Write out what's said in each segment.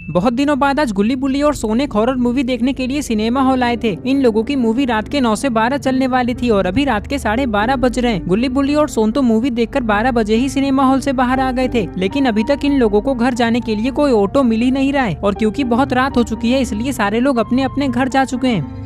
बहुत दिनों बाद आज गुल्ली बुल्ली और सोन एक हॉरर मूवी देखने के लिए सिनेमा हॉल आए थे। इन लोगों की मूवी रात के 9 से 12 चलने वाली थी और अभी रात के 12:30 बज रहे हैं। गुल्ली बुल्ली और सोन तो मूवी देखकर 12 बजे ही सिनेमा हॉल से बाहर आ गए थे, लेकिन अभी तक इन लोगों को घर जाने के लिए कोई ऑटो मिल ही नहीं रहा है। और क्योंकि बहुत रात हो चुकी है इसलिए सारे लोग अपने अपने घर जा चुके हैं।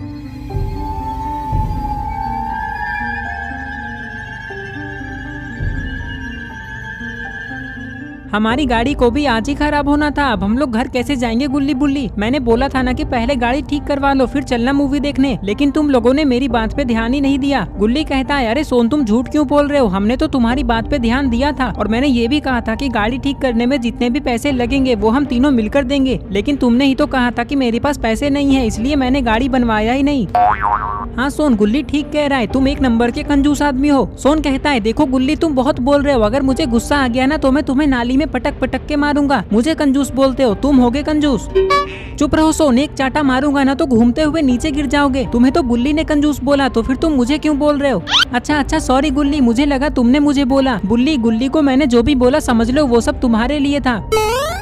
हमारी गाड़ी को भी आज ही खराब होना था, अब हम लोग घर कैसे जाएंगे गुल्ली बुल्ली? मैंने बोला था ना कि पहले गाड़ी ठीक करवा लो फिर चलना मूवी देखने, लेकिन तुम लोगों ने मेरी बात पे ध्यान ही नहीं दिया। गुल्ली कहता है, अरे सोन तुम झूठ क्यों बोल रहे हो? हमने तो तुम्हारी बात पे ध्यान दिया था और मैंने ये भी कहा था कि गाड़ी ठीक करने में जितने भी पैसे लगेंगे वो हम तीनों मिलकर देंगे, लेकिन तुमने ही तो कहा था कि मेरे पास पैसे नहीं है इसलिए मैंने गाड़ी बनवाया ही नहीं। हाँ सोन, गुल्ली ठीक कह रहा है, तुम एक नंबर के कंजूस आदमी हो। सोन कहता है, देखो गुल्ली तुम बहुत बोल रहे हो, अगर मुझे गुस्सा आ गया ना तो मैं तुम्हें नाली में पटक पटक के मारूंगा। मुझे कंजूस बोलते हो, तुम होगे कंजूस। चुप रहो सोन, एक चाटा मारूंगा ना तो घूमते हुए नीचे गिर जाओगे। तुम्हें तो गुल्ली ने कंजूस बोला तो फिर तुम मुझे क्यों बोल रहे हो? अच्छा सॉरी गुल्ली, मुझे लगा तुमने मुझे बोला। गुल्ली को मैंने जो भी बोला समझ लो वो सब तुम्हारे लिए था।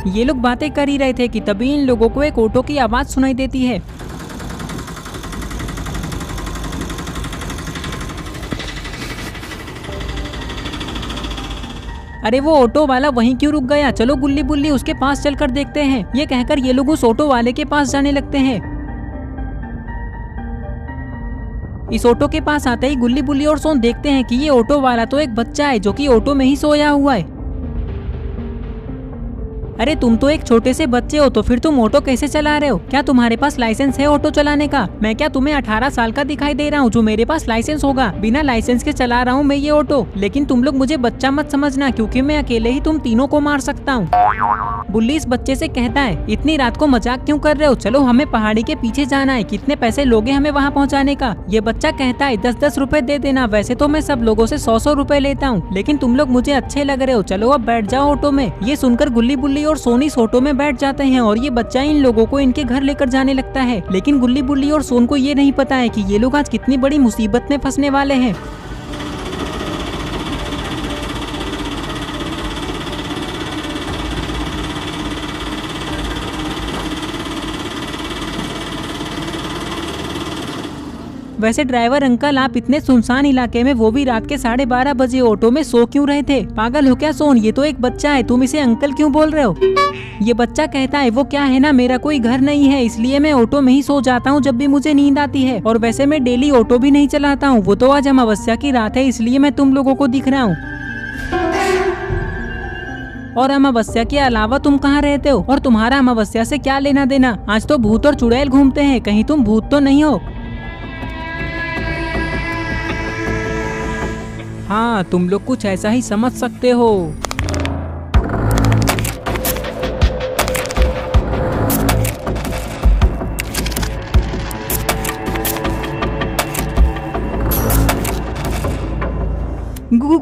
ये लोग बातें कर ही रहे थे कि तभी इन लोगों को एक ऑटो की आवाज सुनाई देती है। अरे वो ऑटो वाला वहीं क्यों रुक गया? चलो गुल्ली बुल्ली उसके पास चलकर देखते हैं। ये कहकर ये लोग उस ऑटो वाले के पास जाने लगते हैं। इस ऑटो के पास आते ही गुल्ली बुल्ली और सोन देखते हैं कि ये ऑटो वाला तो एक बच्चा है जो कि ऑटो में ही सोया हुआ है। अरे तुम तो एक छोटे से बच्चे हो तो फिर तुम ऑटो कैसे चला रहे हो? क्या तुम्हारे पास लाइसेंस है ऑटो चलाने का? मैं क्या तुम्हें 18 साल का दिखाई दे रहा हूँ जो मेरे पास लाइसेंस होगा? बिना लाइसेंस के चला रहा हूँ मैं ये ऑटो, लेकिन तुम लोग मुझे बच्चा मत समझना क्योंकि मैं अकेले ही तुम तीनों को मार सकता हूँ। बुल्ली इस बच्चे से कहता है, इतनी रात को मजाक क्यों कर रहे हो? चलो हमें पहाड़ी के पीछे जाना है, कितने पैसे लोगे हमें वहाँ पहुँचाने का? ये बच्चा कहता है 10-10 रुपए दे देना, वैसे तो मैं सब लोगों से 100-100 रुपए लेता हूँ, लेकिन तुम लोग मुझे अच्छे लग रहे हो, चलो अब बैठ जाओ ऑटो में। ये सुनकर गुल्ली बुल्ली और सोन इस ऑटो में बैठ जाते हैं और ये बच्चा इन लोगों को इनके घर लेकर जाने लगता है। लेकिन गुल्ली बुल्ली और सोन को ये नहीं पता है कि ये लोग आज कितनी बड़ी मुसीबत में फंसने वाले हैं। वैसे ड्राइवर अंकल, आप इतने सुनसान इलाके में वो भी रात के 12:30 बजे ऑटो में सो क्यों रहे थे? पागल हो क्या सोन? ये तो एक बच्चा है, तुम इसे अंकल क्यों बोल रहे हो? ये बच्चा कहता है, वो क्या है ना, मेरा कोई घर नहीं है इसलिए मैं ऑटो में ही सो जाता हूँ जब भी मुझे नींद आती है, और वैसे मैं डेली ऑटो भी नहीं चलाता हूँ, वो तो आज अमावस्या की रात है इसलिए मैं तुम लोगों को दिख रहा हूँ। और अमावस्या के अलावा तुम कहाँ रहते हो और तुम्हारा अमावस्या से क्या लेना देना? आज तो भूत और चुड़ैल घूमते हैं, कहीं तुम भूत तो नहीं हो? हाँ, तुम लोग कुछ ऐसा ही समझ सकते हो।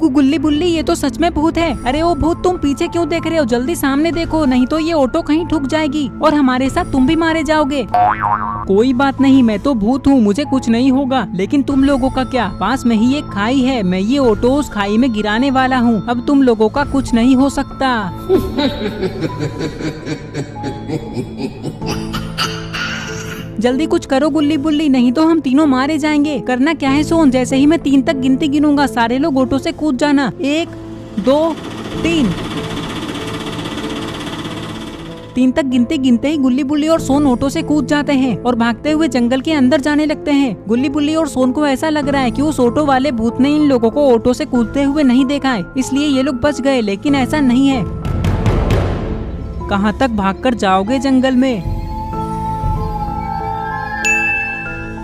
गुल्ली बुल्ली, ये तो सच में भूत है। अरे ओ भूत, तुम पीछे क्यों देख रहे हो? जल्दी सामने देखो, नहीं तो ये ऑटो कहीं ठुक जाएगी और हमारे साथ तुम भी मारे जाओगे। कोई बात नहीं, मैं तो भूत हूँ, मुझे कुछ नहीं होगा, लेकिन तुम लोगों का क्या? पास में ही एक खाई है, मैं ये ऑटो उस खाई में गिराने वाला हूँ, अब तुम लोगों का कुछ नहीं हो सकता। जल्दी कुछ करो गुल्ली बुल्ली, नहीं तो हम तीनों मारे जाएंगे। करना क्या है सोन? जैसे ही मैं 3 तक गिनती गिनूंगा सारे लोग ऑटो से कूद जाना। 1 2 3। 3 तक गिनते गिनते ही गुल्ली बुल्ली और सोन ऑटो से कूद जाते हैं और भागते हुए जंगल के अंदर जाने लगते हैं। गुल्ली बुल्ली और सोन को ऐसा लग रहा है कि उस ऑटो वाले भूत ने इन लोगों को ऑटो से कूदते हुए नहीं देखा है, इसलिए ये लोग बच गए, लेकिन ऐसा नहीं है। कहाँ तक भागकर जाओगे जंगल में?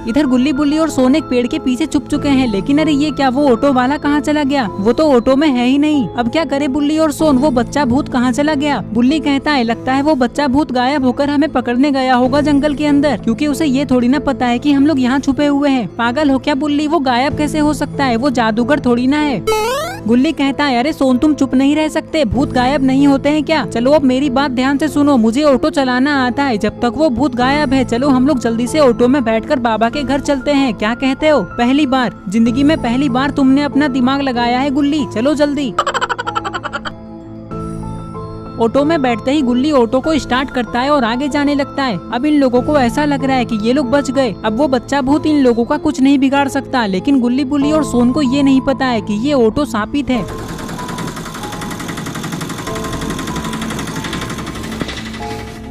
इधर गुल्ली बुल्ली और सोन एक पेड़ के पीछे छुप चुके हैं, लेकिन अरे ये क्या, वो ऑटो वाला कहाँ चला गया? वो तो ऑटो में है ही नहीं। अब क्या करे बुल्ली और सोन? वो बच्चा भूत कहाँ चला गया? बुल्ली कहता है, लगता है वो बच्चा भूत गायब होकर हमें पकड़ने गया होगा जंगल के अंदर, क्योंकि उसे ये थोड़ी ना पता है कि हम लोग यहाँ छुपे हुए हैं। पागल हो क्या बुल्ली? वो गायब कैसे हो सकता है? वो जादूगर थोड़ी ना है। गुल्ली कहता है, अरे सोन तुम चुप नहीं रह सकते, भूत गायब नहीं होते हैं क्या? चलो अब मेरी बात ध्यान से सुनो, मुझे ऑटो चलाना आता है, जब तक वो भूत गायब है चलो हम लोग जल्दी से ऑटो में बैठकर बाबा के घर चलते हैं, क्या कहते हो? पहली बार जिंदगी में पहली बार तुमने अपना दिमाग लगाया है गुल्ली, चलो जल्दी। ऑटो में बैठते ही गुल्ली ऑटो को स्टार्ट करता है और आगे जाने लगता है। अब इन लोगों को ऐसा लग रहा है कि ये लोग बच गए। अब वो बच्चा भूत इन लोगों का कुछ नहीं बिगाड़ सकता, लेकिन गुल्ली बुल्ली और सोन को ये नहीं पता है कि ये ऑटो शापित है।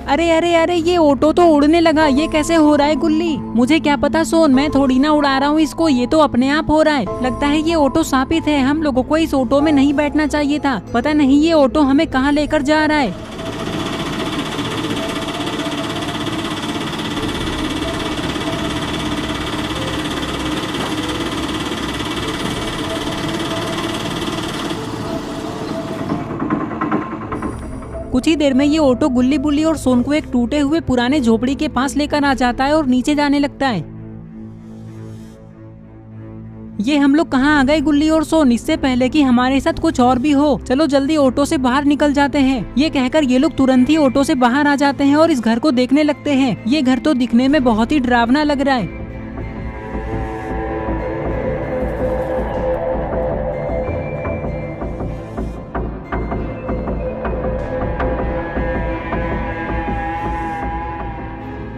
अरे अरे अरे, ये ऑटो तो उड़ने लगा, ये कैसे हो रहा है गुल्ली? मुझे क्या पता सोन, मैं थोड़ी ना उड़ा रहा हूँ इसको, ये तो अपने आप हो रहा है। लगता है ये ऑटो शापित है, हम लोगों को इस ऑटो में नहीं बैठना चाहिए था। पता नहीं ये ऑटो हमें कहाँ लेकर जा रहा है। कुछ ही देर में ये ऑटो गुल्ली बुल्ली और सोन को एक टूटे हुए पुराने झोपड़ी के पास लेकर आ जाता है और नीचे जाने लगता है। ये हम लोग कहाँ आ गए गुल्ली और सोन, इससे पहले कि हमारे साथ कुछ और भी हो। चलो जल्दी ऑटो से बाहर निकल जाते हैं। ये कहकर ये लोग तुरंत ही ऑटो से बाहर आ जाते हैं और इस घर को देखने लगते हैं। ये घर तो दिखने में बहुत ही डरावना लग रहा है।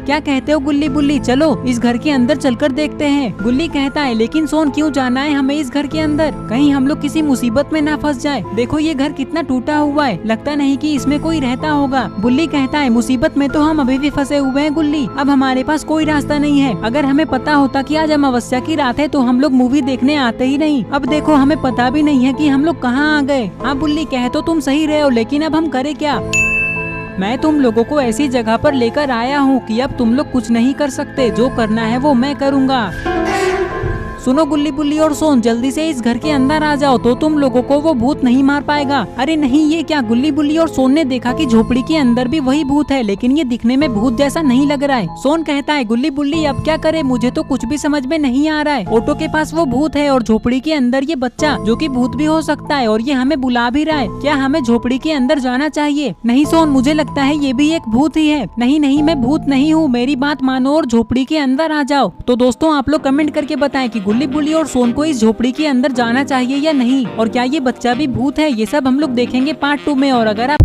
क्या कहते हो गुल्ली बुल्ली, चलो इस घर के अंदर चलकर देखते हैं। गुल्ली कहता है, लेकिन सोन क्यों जाना है हमें इस घर के अंदर? कहीं हम लोग किसी मुसीबत में ना फंस जाए। देखो ये घर कितना टूटा हुआ है, लगता नहीं कि इसमें कोई रहता होगा। बुल्ली कहता है, मुसीबत में तो हम अभी भी फंसे हुए हैं गुल्ली, अब हमारे पास कोई रास्ता नहीं है। अगर हमें पता होता कि आज अमावस्या की रात है तो हम लोग मूवी देखने आते ही नहीं। अब देखो हमें पता भी नहीं है कि हम लोग कहाँ आ गए। हाँ बुल्ली, कह तो तुम सही रहे हो, लेकिन अब हम करें क्या? मैं तुम लोगों को ऐसी जगह पर लेकर आया हूँ कि अब तुम लोग कुछ नहीं कर सकते। जो करना है वो मैं करूँगा। सुनो गुल्ली बुल्ली और सोन, जल्दी से इस घर के अंदर आ जाओ तो तुम लोगों को वो भूत नहीं मार पाएगा। अरे नहीं, ये क्या? गुल्ली बुल्ली और सोन ने देखा कि झोपड़ी के अंदर भी वही भूत है, लेकिन ये दिखने में भूत जैसा नहीं लग रहा है। सोन कहता है, गुल्ली बुल्ली अब क्या करे, मुझे तो कुछ भी समझ में नहीं आ रहा है। ऑटो के पास वो भूत है और झोपड़ी के अंदर ये बच्चा जो कि भूत भी हो सकता है, और ये हमें बुला भी रहा है। क्या हमें झोपड़ी के अंदर जाना चाहिए? नहीं सोन, मुझे लगता है ये भी एक भूत ही है। नहीं नहीं, मैं भूत नहीं हूँ, मेरी बात मानो और झोपड़ी के अंदर आ जाओ। तो दोस्तों आप लोग कमेंट करके बताएं कि गुल्ली बुल्ली और सोन को इस झोपड़ी के अंदर जाना चाहिए या नहीं, और क्या ये बच्चा भी भूत है। ये सब हम लोग देखेंगे पार्ट 2 में। और अगर आप